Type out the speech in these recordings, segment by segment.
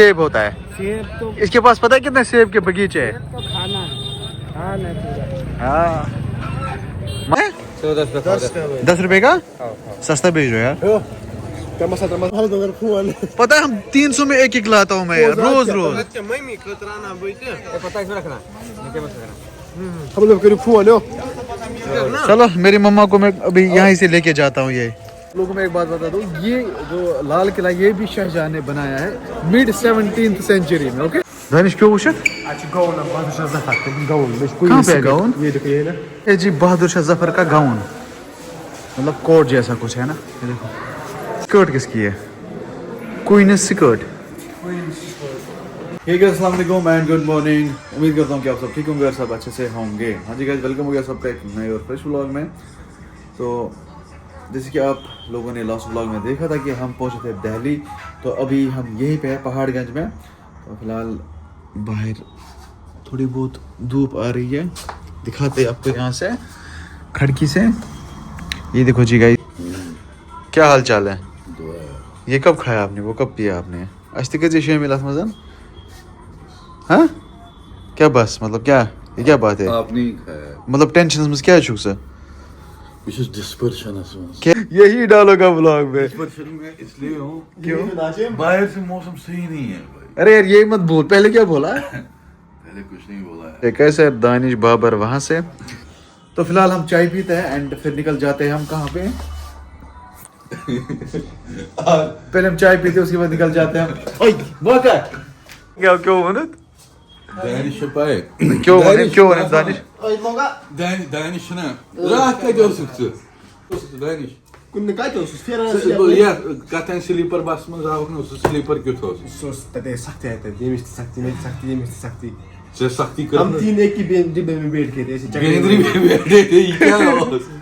सेब होता है। सेब तो इसके पास पता है कितने सेब के बगीचे है? तो खाना है। हाँ नहीं पूरा। हाँ 10 रुपए का सस्ता बेच रहे हो यार। पता है हम 300 में एक लाता हूँ मैं यार, रोज रोज। चलो मेरी मम्मा को मैं अभी यहाँ से लेके जाता हूँ। ये लोगों में एक बात बता दूँ, ये जो लाल किला ये भी शाहजहां ने बनाया है मिड 17th सेंचुरी में। ओके दानिश क्यों वुशत कहाँ पे गाउन? ये जी बहादुर शाह जफर का गाउन, मतलब कोट जैसा कुछ है ना। ये देखो स्कर्ट किसकी है, क्वीन स्कर्ट। हे गाइस अस्सलाम वालेकुम एंड गुड मॉर्निंग। उम्मीद करता हूँ कि आप सब ठीक होंगे और सब अच्छे से होंगे। हाँ जी गाइस वेलकम हो गया सबका एक नए और फ्रेश व्लॉग में। तो जैसे कि आप लोगों ने लास्ट व्लॉग में देखा था कि हम पहुंचे थे दिल्ली, तो अभी हम यहीं पे हैं पहाड़गंज में। तो फिलहाल बाहर थोड़ी बहुत धूप आ रही है, दिखाते आपको यहाँ से खिड़की से। ये देखो जी गाइस क्या हाल चाल है। ये कब खाया आपने, वो कब पिया आपने? आज तक जी मिला मजन। हाँ क्या बस मतलब क्या ये क्या बात है? आपने ही खाया, मतलब टेंशन में क्या है सर? डिस्पर्शन यही डालोगा ब्लॉग में। में इसलिए हूँ क्यों? बाहर से मौसम सही नहीं है भाई। अरे यार ये मत बोल, पहले क्या बोला? पहले कुछ नहीं बोला है। कैसे दानिश बाबर वहां से। तो फिलहाल हम चाय पीते हैं एंड फिर निकल जाते हैं हम कहाँ पे। पहले हम चाय पीते हैं उसके बाद निकल जाते हैं हम। ओए वो क्या क्यों वनत दानिश पाए क्यों वनत दानिश दानिश ना rahat ediyorsun Danish Kun kaç olsun? ya zaten sleeper basmanız आवक ना sleeper kötü olsun Sos तते सख्ती है तते देमिष्ट सख्ती में सख्ती देमिष्ट सख्ती। से सख्ती कर हम 3 एक की डिब्बे में बैठ के थे ऐसे केंद्रीय में बैठे थे क्या olsun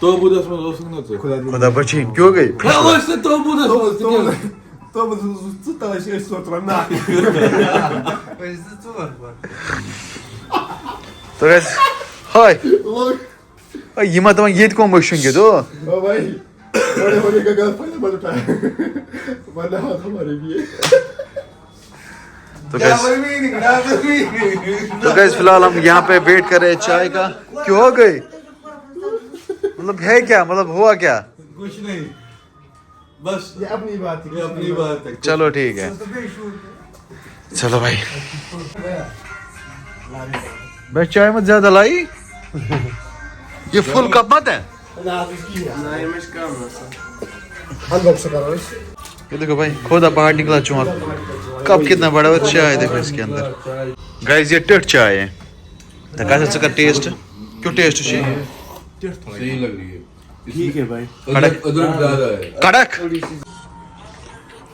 तो budasmaz olsun ना तो खुदा बची क्यों गई? ya olsun तो budasmaz तो बस तवा से सोच रहा ना। तो गैस हाय ये मत ये कौन बचेंगे तो ओ भाई बड़े होने का गलत फायदा मत उठा, वरना हाथ हमारे भी है। तो गैस फिलहाल हम यहाँ पे वेट कर रहे हैं चाय का। क्यों हो गई मतलब है क्या, मतलब हुआ क्या? कुछ नहीं बस ये अपनी बात है, ये अपनी बात है। चलो ठीक है चलो भाई। बस चाय मत ज्यादा लाई, ये फुल कप मत है। अनबॉक्स करो। ये देखो भाई खोदा बाहर निकला चुहा, कप कितना बड़ा है। चाय देखो इसके अंदर गाइस, ये टिट चाय है। तो कैसा इसका टेस्ट, क्यों टेस्ट चाहिए? सही लग रही है, ठीक है भाई। अदरक ज्यादा है कड़क।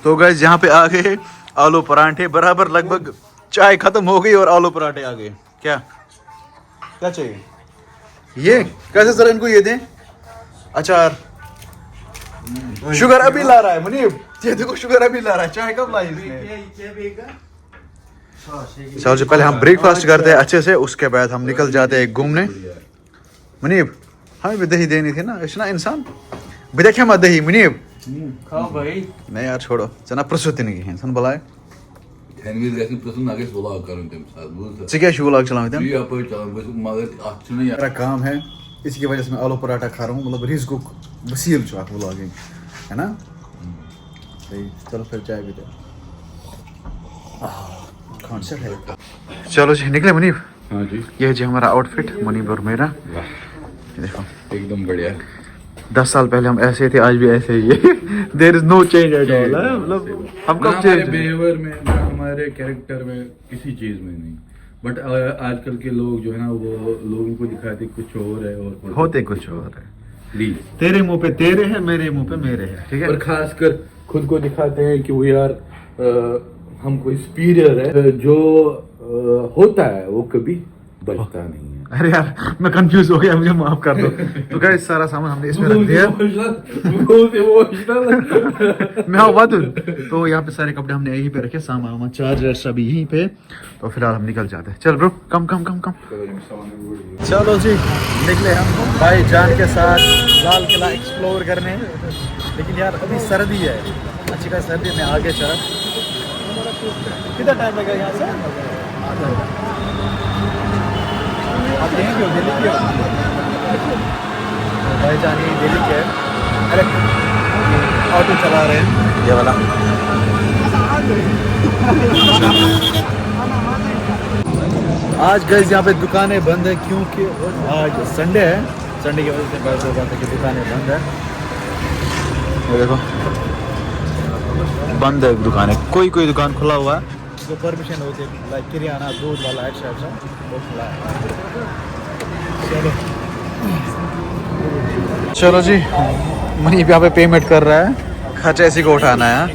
तो गाइस यहाँ पे आ गए आलू पराठे, बराबर लगभग चाय खत्म हो गई और आलू पराठे आ गए। क्या क्या चाहिए? ये कैसे सर इनको ये दें? अचार, शुगर अभी ला रहा है मुनीब, ये देखो शुगर अभी ला रहा है। चाय कब लाई इसने? सबसे पहले हम ब्रेकफास्ट करते हैं अच्छे से, उसके बाद हम निकल जाते हैं घूमने। मुनीब हमें भी दही देनी थी ना, इतना इंसान भी देखे मत दही। मुनीब खाओ भाई। नहीं यार छोड़ो, जना प्रसूति नहीं इंसान बुलाए। Hengiz gelsin prasın nages bola akarım demiş abi bu. क्या शू vlog चलाऊं Bir yapıyor çalım bu mağdur açını ya. मेरा काम है, इसकी वजह से मैं आलू पराठा खा रहा हूँ। मतलब रीज को वसील चुका व्लॉगिंग है ना। सही चलो फिर चाय पीते कौन सा है। चलो जी निकले मुनीब। हाँ जी ये जी हमारा आउटफिट मुनीब और मेरा। देखो एकदम बढ़िया। 10 साल पहले हम ऐसे थे, आज भी ऐसे ही है। There is no change at all. मतलब हम कब चेंज बिहेवियर में ना हमारे कैरेक्टर में किसी चीज में नहीं, बट आजकल के लोग जो है ना वो लोगों को दिखाते कुछ और है और होते कुछ और है। प्लीज तेरे मुंह पे तेरे है, मेरे मुंह पे मेरे है, ठीक है। और खासकर खुद को दिखाते हैं कि वो यार हम कोई सुपीरियर है, जो होता है वो कभी बचता नहीं है। अरे यार मैं कंफ्यूज हो गया, मुझे माफ कर दो। तो गाइस सारा सामान हमने इसमें रख दिया। मैं हाँ बात तो यहाँ पे सारे कपड़े हमने यहीं पे रखे, सामान चार्जर सब यहीं पे। तो फिलहाल हम निकल जाते हैं। चल ब्रो कम कम कम कम। चलो जी निकले हम भाई जान के साथ लाल किला एक्सप्लोर करने। लेकिन यार अभी सर्दी है, अच्छी खासी सर्दी में आगे चल कितना टाइम लगेगा यहाँ से? आप यहीं के हो, दिल्ली के हो? भाई जान यही दिल्ली के है। अरे ऑटो चला रहे हैं ये वाला। आज गैस यहाँ पे दुकानें बंद है क्योंकि आज संडे है। संडे की वजह से बस हो जाता है कि दुकानें बंद है। ये देखो बंद है दुकानें, कोई दुकान खुला हुआ है जो परमिशन होती है, लाइक किराना दूध वाला एक्स्ट्रा वो खुला है। चलो जी, मनी यहाँ पे पेमेंट कर रहा है, खर्चा इसी को उठाना है।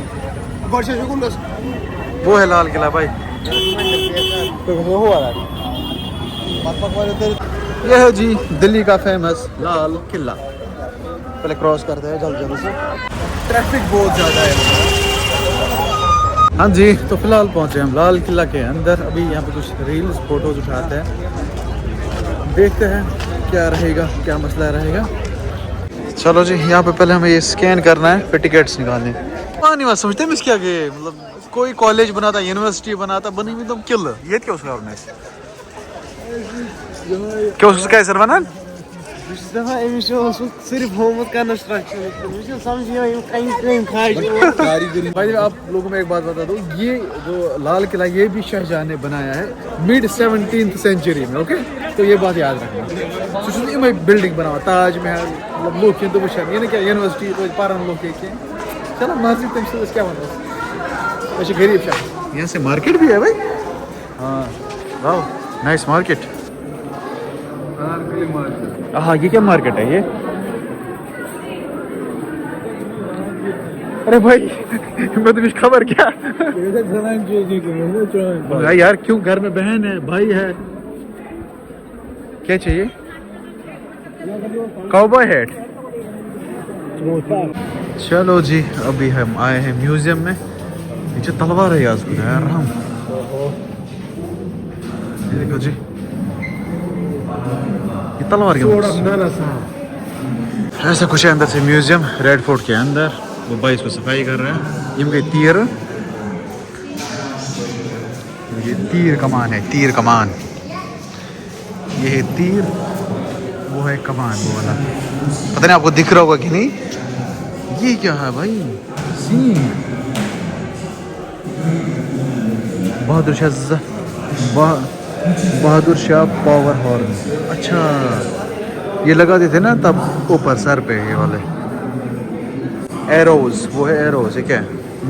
वो है लाल किला भाई। यह है जी दिल्ली का फेमस लाल किला। पहले क्रॉस करते हैं जल्दी से, ट्रैफिक बहुत ज़्यादा है। हाँ जी, तो फिलहाल पहुँचे हम लाल किला के अंदर। अभी यहाँ पे कुछ रील्स फोटोज उठाते हैं, देखते हैं क्या रहेगा, क्या मसला रहेगा। चलो जी, यहाँ पे पहले हमें ये स्कैन करना है, फिर टिकट्स निकालने। पानी बात समझते हैं इसके आगे, मतलब कोई कॉलेज बनाता, यूनिवर्सिटी बनाता, बनी हुई तुम किल ये क्या उसका आपने क्या उसका सर बना सिर्फ होमवर्क कंस्ट्रक्शन भाई। आप लोगों में एक बात बता दूं, ये जो लाल किला ये भी शाहजहां ने बनाया है मिड 17th सेंचुरी में। ओके, तो ये बात याद रखना। सो मैं बिल्डिंग बनावा ताजमहल, मतलब लोग तो वुशन ये क्या यूनिवर्सिटी तो पारन लोग के चलो मस्जिद तुम से क्या बनो वैसे गरीब शाह। यहाँ से मार्केट भी है भाई। हाँ वाह, नाइस मार्केट। हाँ ये क्या मार्केट है ये? अरे भाई मैं तो खबर क्या यार, क्यों घर में बहन है भाई है, क्या चाहिए? Cowboy hat. चलो जी, अभी हम आए हैं म्यूजियम में। नीचे तलवार है यार हम, ये देखो जी ये तलवार ऐसा कुछ है अंदर से म्यूजियम रेड फोर्ट के अंदर। वो भाई इसको सफाई कर रहे हैं। ये मुझे तीर, ये तीर कमान है, तीर कमान। ये है तीर, वो है कमान वो वाला। पता नहीं आपको दिख रहा होगा कि नहीं। ये क्या है भाई? Scene Bahadur Shah power horn. अच्छा, ये लगाते थे ना तब ऊपर सर पे ये वाले एरोज। वो है एरोज। ये क्या है?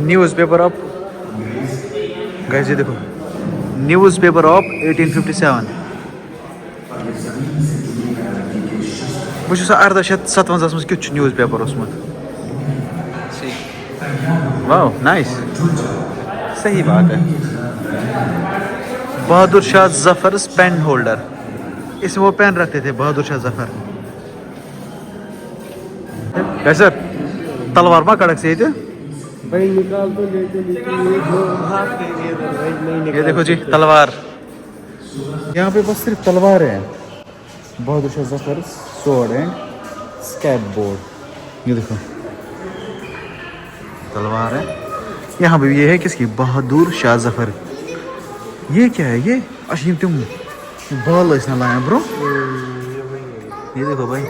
न्यूज़पेपर ऑफ गाइस, ये देखो न्यूज़पेपर ऑफ 1857। बस 1857 में कुछ न्यूज़पेपर उसमें। वाह नाइस, सही बात है। बहादुर शाह जफर पेन होल्डर, इसमें वो पेन रखते थे बहादुर शाह जफर। कैसे तलवार मा कड़क से भाई निकाल तो ये देखो जी तलवार। यहाँ पे बस सिर्फ तलवार है। Bahadur Shah Zafar sword and scabbard. ये देखो तलवार है। यहाँ पे ये है किसकी? बहादुर शाह जफर। ये क्या है? ये अशीम तुम बाल इसने लाया ब्रो। ये देखो भाई,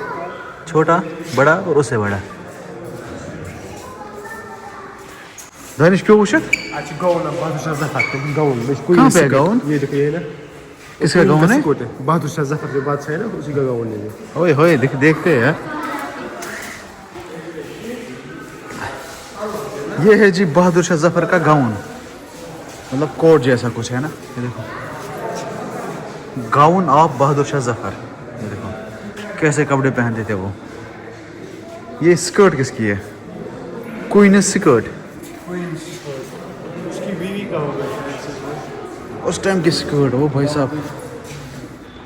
छोटा बड़ा और उससे बड़ा। दानिश क्यों पूछा? कहाँ पे गाउन? ये देखिए ना, इसका गाउन है? बहादुर शाह जफर जो बादशाह है ना, उसी का गाउन है। ओए होए देखते हैं यार। ये है जी बहादुर शाह जफर का गाउन, मतलब कोट जैसा कुछ है ना। ये देखो गाउन ऑफ बहादुर शाह जफर। ये देखो कैसे कपड़े पहनते थे वो। ये स्कर्ट किसकी है? क्वीन स्कर्ट, उसकी बीवी का होगा उस टाइम की स्कर्ट। वो भाई साहब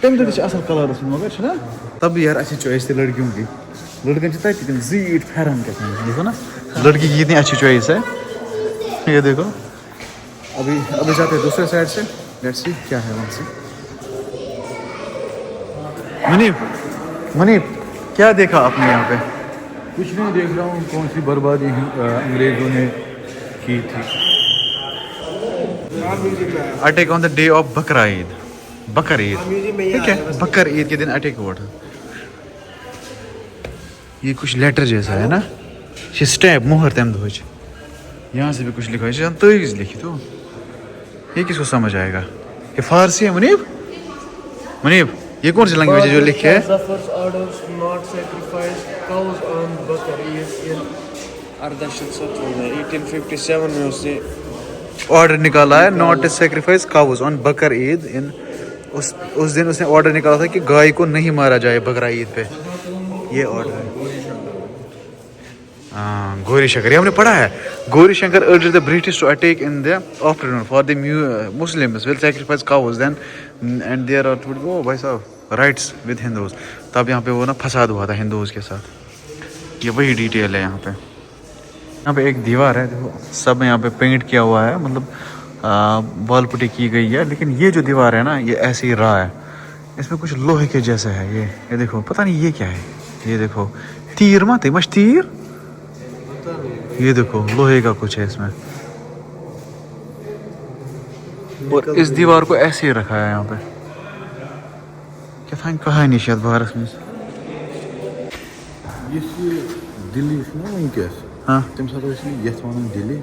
तम तो असल कलर मगर ना तब यार अच्छी चॉइस थी लड़कियों की। लड़कियों तक जीट फैरन के देखो ना, लड़की की कितनी अच्छी चॉइस है। ये देखो अभी जाते हैं दूसरे साइड से, लेट्स सी क्या है वहाँ से। मुनीब क्या देखा आपने यहाँ पे? कुछ नहीं देख रहा हूँ, कौन सी बर्बादी अंग्रेजों ने की थी। Attack on the day of बकरा ईद, बकर ईद, ठीक है, बकर ईद के दिन अटैक हुआ था। ये कुछ लेटर जैसा है ना, ये स्टैब मोहर तम दोज, यहाँ से भी कुछ लिखा है, तवीज़ लिखी तो ये किसको समझ आएगा? ये फारसी है मुनीब, मुनीब ये कौन सी लैंग्वेज है जो लिखे है? Zaffar's orders not sacrifice cows on Bakr Eid in Ardashid Satullah 1857 में उसने ऑर्डर निकाला है not sacrifice cause on Bakr Eid इन, उस दिन उसने ऑर्डर निकाला था कि गाय को नहीं मारा जाए बकरा ईद पे, ये ऑर्डर है। हाँ, गौरी शंकर, ये हमने पढ़ा है। Gauri Shankar urged the British to attack in the afternoon for the Muslims will sacrifice cows then and there are oh भाई साहब rights with Hindus। तब यहाँ पे वो ना फसाद हुआ था हिंदूज के साथ, ये वही डिटेल है यहाँ पे। यहाँ पे एक दीवार है, देखो सब यहाँ पे पेंट किया हुआ है, मतलब वॉल पुट्टी की गई है, लेकिन ये जो दीवार है ना ये ऐसे ही रहा है, इसमें कुछ लोहे के जैसा है। ये देखो, पता नहीं ये क्या है, ये देखो तीर मत मश तीर, ये देखो लोहे का कुछ है इसमें, और इस दीवार को ऐसे ही रखा है यहाँ पे। क्या था कहानी शायद भारत में दिल्ली ना वैंकस, हाँ तम साथ यथ वन दिल्ली,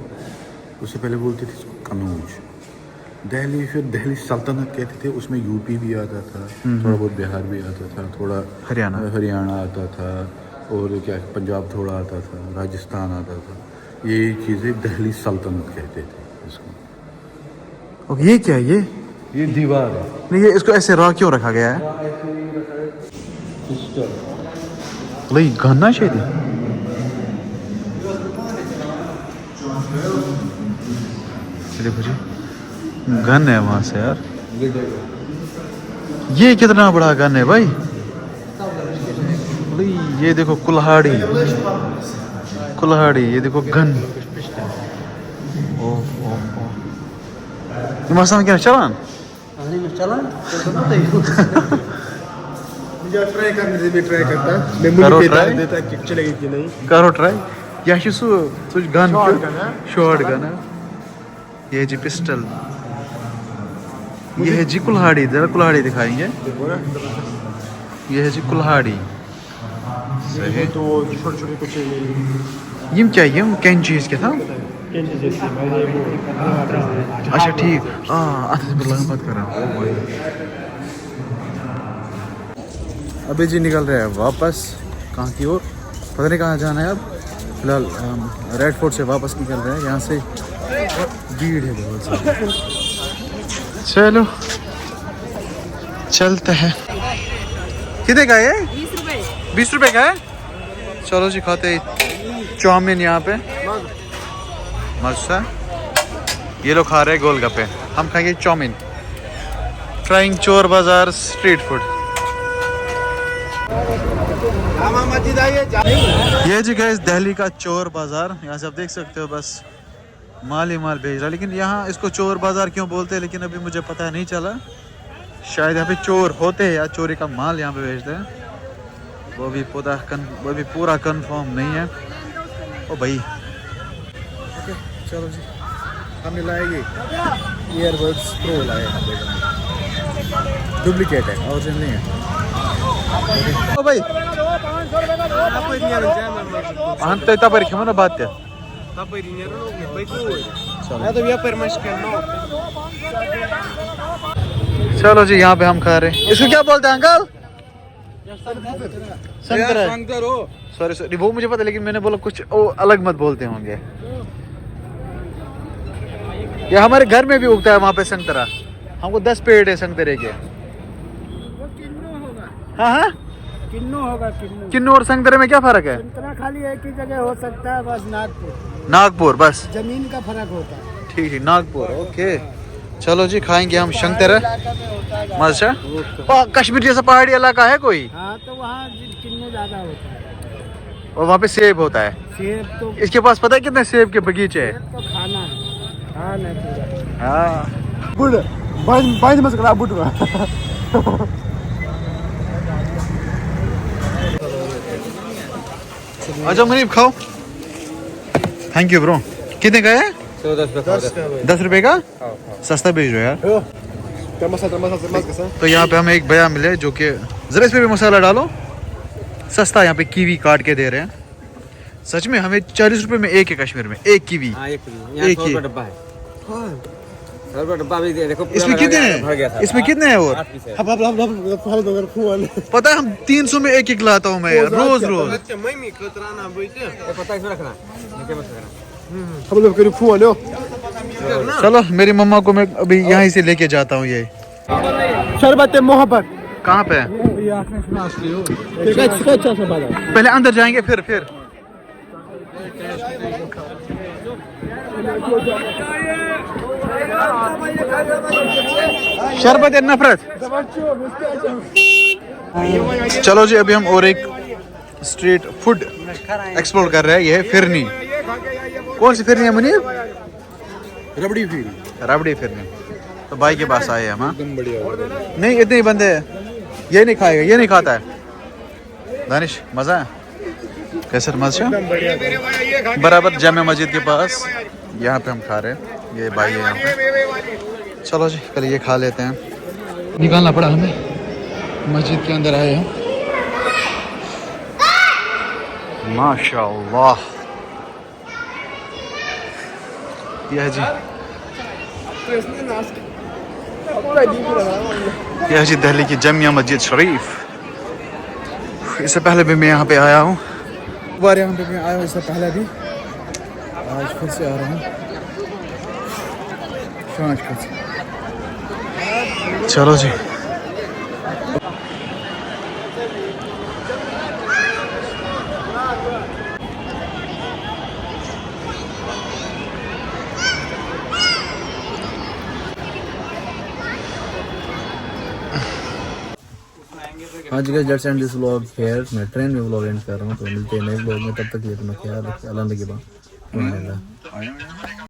उससे पहले बोलते थे कनौज। दिल्ली फिर दिल्ली सल्तनत कहते थे, उसमें यूपी भी आता था, थोड़ा बहुत बिहार भी आता था, थोड़ा हरियाणा आता था, और क्या पंजाब थोड़ा आता था, राजस्थान आता था। ये चीज़ें दिल्ली सल्तनत कहते थे इसको। और ये क्या है? ये दीवार है, नहीं ये इसको ऐसे रॉ क्यों रखा गया है? नहीं गन्ना चाहिए, देखो जी गन है वहां से यार। ये कितना बड़ा गन है भाई, ये देखो कुल्हाड़ी, कुल्हाड़ी, ये देखो गन। ओह मौसम क्या चलान मुझे ट्राई करने से भी ट्राई करता, मैं करो मुझे ट्राई, देता कि चलेगी कि नहीं। करो ट्राई। यह गन, शॉर्ट गन है, ये जी पिस्टल, ये है जी कुल्हाड़ी, जरा कुल्हाड़ी दिखाएंगे, ये है जी कुल्हाड़ी। सही तो छोटे छोटे कुछ यम क्या यम कैंची क्या था? अच्छा ठीक, बात कर रहा हूँ। अभी जी निकल रहे हैं वापस, कहाँ की ओर पता नहीं कहाँ जाना है अब। फिलहाल रेड फोर्ट से वापस निकल रहे हैं, यहाँ से भीड़ है बहुत सारी। चलो चलते हैं। कितने का है? 20 रुपए का है। चलो जी खाते चाउमीन यहाँ पे मस्त है। ये लोग खा रहे हैं गोलगप्पे, हम खाएंगे चाउमीन। ट्राइंग चोर बाजार स्ट्रीट फूड। ये जी गाइस दिल्ली का चोर बाजार, यहाँ से आप देख सकते हो, बस माल ही माल भेज रहा है। लेकिन यहाँ इसको चोर बाजार क्यों बोलते हैं लेकिन अभी मुझे पता नहीं चला। शायद यहाँ पे चोर होते हैं या चोरी का माल यहाँ पे भेजते हैं, वो भी पूरा कंफर्म नहीं है। ओ भाई ओके चलो जी, हमने लाएगी ईयरबड्स प्रो लाए, डुप्लीकेट है, ओरिजिनल नहीं है। ओ भाई हम तो तबर खेमो ना बात है। चलो जी यहाँ पे हम खा रहे हैं, इसको क्या बोलते हैं अंकल? संतरा। सॉरी वो मुझे पता, लेकिन मैंने बोला कुछ अलग मत बोलते होंगे। ये हमारे घर में भी उगता है वहाँ पे संतरा, हमको 10 पेड़ है संतरे के। हाँ हाँ किन्नू होगा, किन्नू और संतरे में क्या फर्क है? संतरा खाली एक ही जगह हो सकता है, बस नागपुर, बस जमीन का फर्क होता है। ठीक है नागपुर, ओके। चलो जी खाएंगे हम संतरा मजा। कश्मीर जैसा पहाड़ी इलाका है कोई? हाँ तो वहाँ किन्नू ज्यादा होता है, और वहाँ पे सेब होता है। सेब तो इसके पास पता है कितने सेब के बगीचे है? तो खाना है, हाँ नहीं पूरा। हाँ बुढ़ बाइज मत करा बुढ़। अच्छा मुनीब खाओ, थैंक यू ब्रो। कितने का है? ₹10 का सस्ता भेज रहे हो यार। तो यहाँ पे हमें एक भैया मिले जो कि जरा इस पे भी मसाला डालो, सस्ता यहाँ पे कीवी काट के दे रहे हैं। सच में हमें ₹40 में एक है कश्मीर में, एक कीवी। एक ही डब्बा है, डब्बा भी देखो। इसमें कितने हैं? इसमें कितने हैं? और पता है हम 300 में एक लाता हूँ मैं यार, रोज रोज। चलो मेरी मम्मा को मैं अभी यहीं से लेके जाता हूँ। ये शरबत मोहब्बत कहाँ पे है? पहले अंदर जाएंगे फिर शरबत नफरत। चलो जी, अभी हम और एक स्ट्रीट फूड एक्सप्लोर कर रहे हैं। ये है फिरनी। कौन सी फिरनी है मुनीर? रबड़ी फिर रबड़ी फिरनी। तो भाई के पास आए हम। हाँ नहीं, इतने ही बंदे हैं। ये नहीं खाएगा, ये नहीं खाता है। दानिश मजा है? कैसे मजा? बराबर जामा मस्जिद के पास यहाँ पे हम खा रहे हैं। ये भाई है यहाँ पे। चलो जी, पहले ये खा लेते हैं। निकालना पड़ा हमें, मस्जिद के अंदर आए हैं। माशाअल्लाह। यह जी, यह जी दिल्ली की जामिया मस्जिद शरीफ। इससे पहले भी मैं यहाँ पे आया हूँ, बार यहाँ पे मैं आया हूँ इससे पहले भी। आज फिर से आ रहा हूँ। चलो जी, हाँ जी guys, let's end this vlog here. मैं ट्रेन में व्लॉग एंड कर रहा हूँ। तो मिलते हैं नए व्लॉग में, तब तक ये अपना ख्याल रखिए। अल्लाह के बाद।